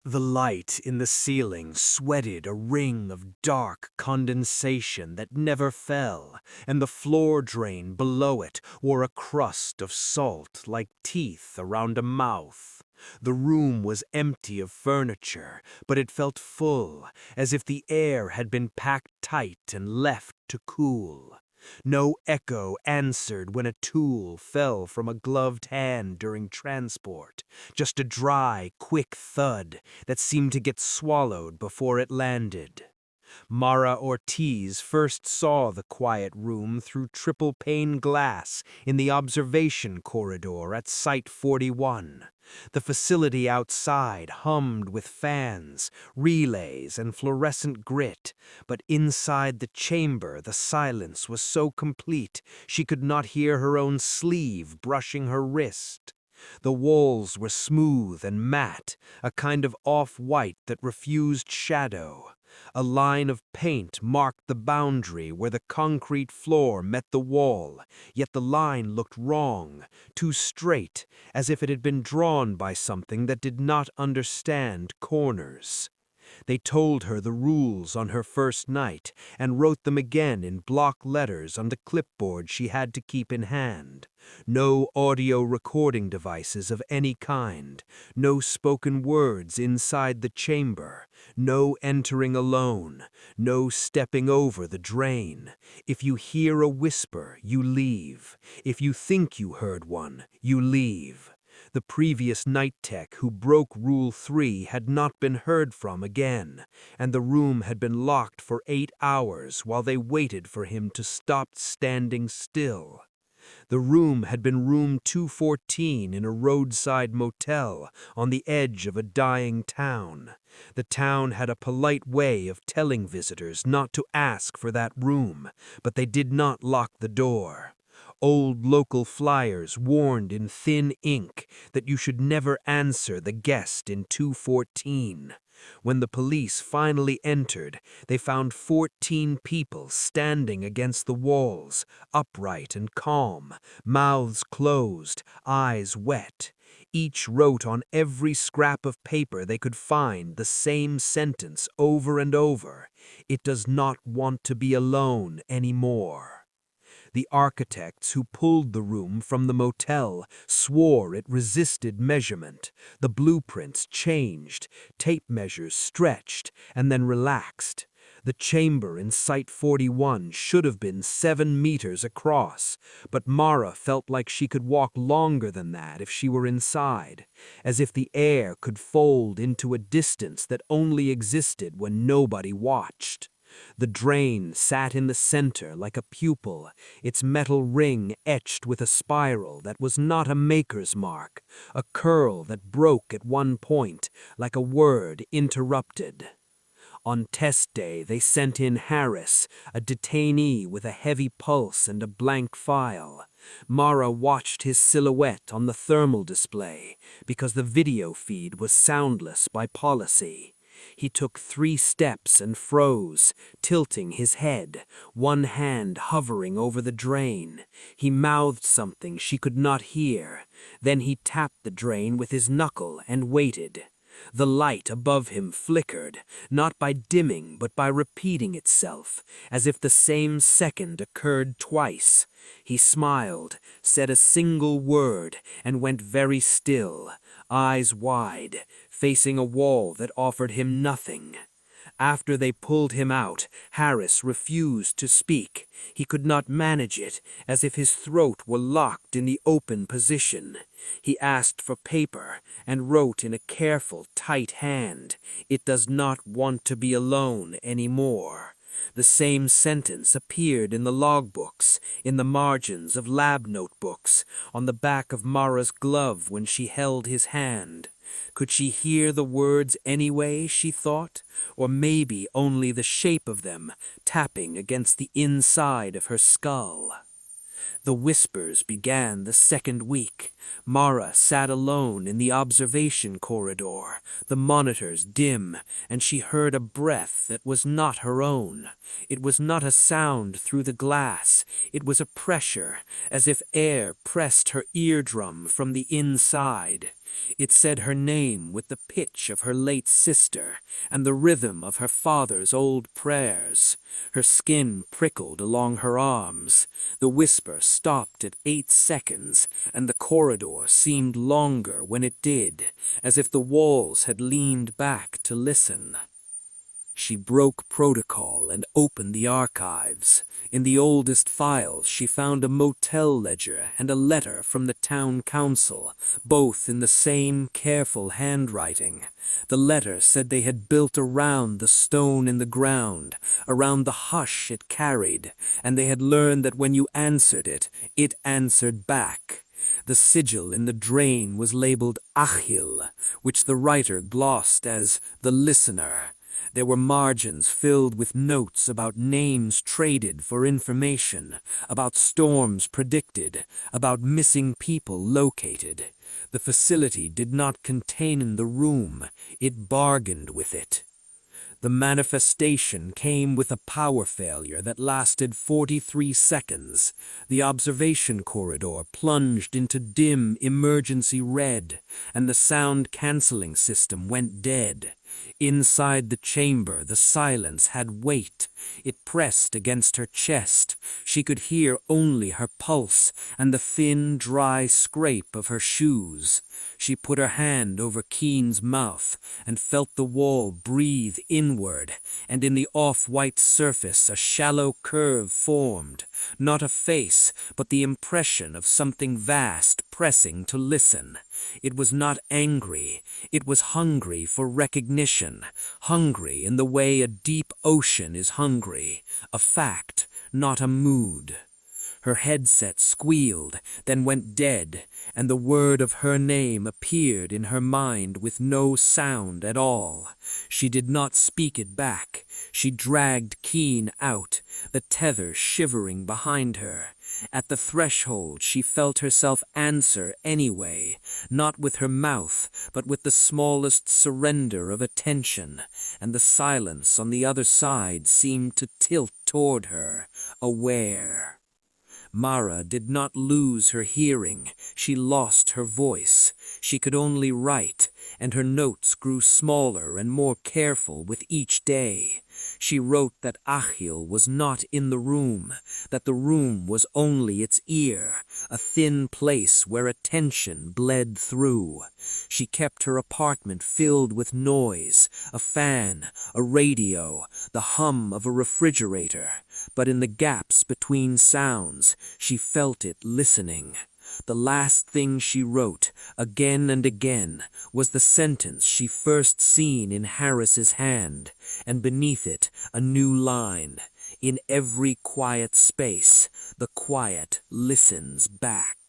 The light in the ceiling sweated a ring of dark condensation that never fell, and the floor drain below it wore a crust of salt like teeth around a mouth. The room was empty of furniture, but it felt full, as if the air had been packed tight and left to cool. No echo answered when a tool fell from a gloved hand during transport, just a dry, quick thud that seemed to get swallowed before it landed. Mara Ortiz first saw the quiet room through triple-pane glass in the observation corridor at Site 41. The facility outside hummed with fans, relays, and fluorescent grit, but inside the chamber the silence was so complete she could not hear her own sleeve brushing her wrist. The walls were smooth and matte, a kind of off-white that refused shadow. A line of paint marked the boundary where the concrete floor met the wall, yet the line looked wrong, too straight, as if it had been drawn by something that did not understand corners. They told her the rules on her first night and wrote them again in block letters on the clipboard she had to keep in hand. No audio recording devices of any kind, no spoken words inside the chamber, no entering alone, no stepping over the drain. If you hear a whisper, you leave. If you think you heard one, you leave. The previous night tech who broke Rule 3 had not been heard from again, and the room had been locked for 8 hours while they waited for him to stop standing still. The room had been room 214 in a roadside motel on the edge of a dying town. The town had a polite way of telling visitors not to ask for that room, but they did not lock the door. Old local flyers warned in thin ink that you should never answer the guest in 214. When the police finally entered, they found 14 people standing against the walls, upright and calm, mouths closed, eyes wet. Each wrote on every scrap of paper they could find the same sentence over and over: "It does not want to be alone anymore." The architects who pulled the room from the motel swore it resisted measurement. The blueprints changed, tape measures stretched, and then relaxed. The chamber in Site 41 should have been 7 meters across, but Mara felt like she could walk longer than that if she were inside, as if the air could fold into a distance that only existed when nobody watched. The drain sat in the center like a pupil, its metal ring etched with a spiral that was not a maker's mark, a curl that broke at one point, like a word interrupted. On test day, they sent in Harris, a detainee with a heavy pulse and a blank file. Mara watched his silhouette on the thermal display because the video feed was soundless by policy. He took 3 steps and froze, tilting his head, one hand hovering over the drain. He mouthed something she could not hear. Then he tapped the drain with his knuckle and waited. The light above him flickered, not by dimming but by repeating itself, as if the same second occurred twice. He smiled, said a single word, and went very still, eyes wide, facing a wall that offered him nothing. After they pulled him out, Harris refused to speak. He could not manage it, as if his throat were locked in the open position. He asked for paper and wrote in a careful, tight hand, "It does not want to be alone anymore." The same sentence appeared in the logbooks, in the margins of lab notebooks, on the back of Mara's glove when she held his hand. Could she hear the words anyway, she thought, or maybe only the shape of them tapping against the inside of her skull? The whispers began the second week. Mara sat alone in the observation corridor, the monitors dim, and she heard a breath that was not her own. It was not a sound through the glass. It was a pressure, as if air pressed her eardrum from the inside. It said her name with the pitch of her late sister and the rhythm of her father's old prayers. Her skin prickled along her arms. The whisper stopped at 8 seconds, and the corridor seemed longer when it did, as if the walls had leaned back to listen. She broke protocol and opened the archives. In the oldest files, she found a motel ledger and a letter from the town council, both in the same careful handwriting. The letter said they had built around the stone in the ground, around the hush it carried, and they had learned that when you answered it, it answered back. The sigil in the drain was labeled Achil, which the writer glossed as the listener. There were margins filled with notes about names traded for information, about storms predicted, about missing people located. The facility did not contain the room, it bargained with it. The manifestation came with a power failure that lasted 43 seconds. The observation corridor plunged into dim emergency red, and the sound-canceling system went dead. Inside the chamber, the silence had weight. It pressed against her chest. She could hear only her pulse and the thin, dry scrape of her shoes. She put her hand over Keen's mouth and felt the wall breathe inward, and in the off-white surface a shallow curve formed. Not a face, but the impression of something vast pressing to listen. It was not angry, it was hungry for recognition, hungry in the way a deep ocean is hungry, a fact, not a mood. Her headset squealed, then went dead, and the word of her name appeared in her mind with no sound at all. She did not speak it back. She dragged Keen out, the tether shivering behind her. At the threshold she felt herself answer anyway, not with her mouth, but with the smallest surrender of attention, and the silence on the other side seemed to tilt toward her, aware. Mara did not lose her hearing, she lost her voice. She could only write, and her notes grew smaller and more careful with each day. She wrote that Achil was not in the room, that the room was only its ear, a thin place where attention bled through. She kept her apartment filled with noise, a fan, a radio, the hum of a refrigerator, but in the gaps between sounds, she felt it listening. The last thing she wrote, again and again, was the sentence she first seen in Harris's hand, and beneath it a new line. In every quiet space, the quiet listens back.